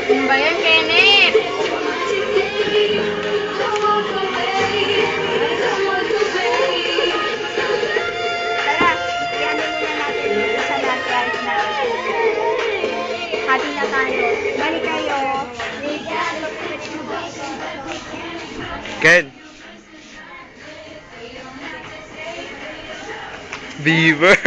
Ano ba yan, Kenneth? Tara, iyan muna natin dito sa nag-drive natin. Hati na tayo. Balik kayo. Ken. Beaver.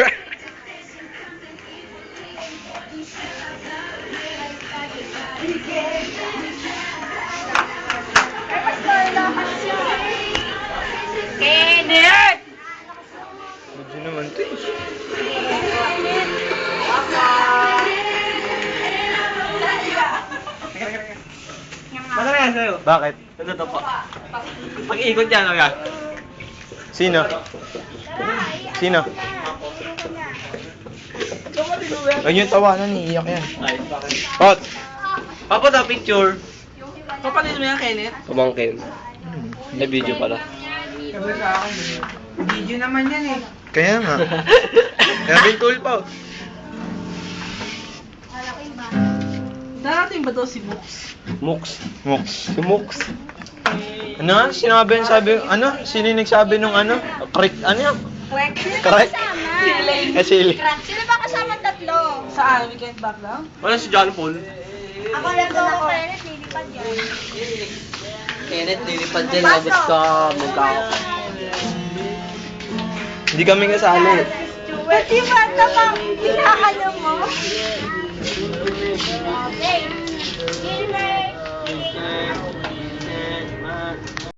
Kenneth! Medyo naman to eh. Baka na yan sa'yo. Bakit? Ano to po? Pag-ikot yan, ano yan? Sino? Sino? Ayun yung tawanan, iiyak yan. Ay, bakit? Pot! Papa daw picture. Kapatid mo yan, Kenneth? Pamangkin. May video pala. Sabi sa akin, video naman yan eh. Kaya nga. Kaya bintul pa. Darating ba daw si Mooks? Mooks. Mooks. Si Mooks. Ano nga? Sinabi, ano? Sino yung nagsabi nung ano? Ano yan? Sino ba Correct. kasama? Sili. Sino ba kasama tatlo? Saan? Weekend back lang? Wala si John Paul. Ako lang doon ako. Kenneth, lilipad yan. Kenneth, lilipad dyan. Nabot ka. Magkako. Hindi kami kasali. Ba't yung bata pang inaano mo? Hey,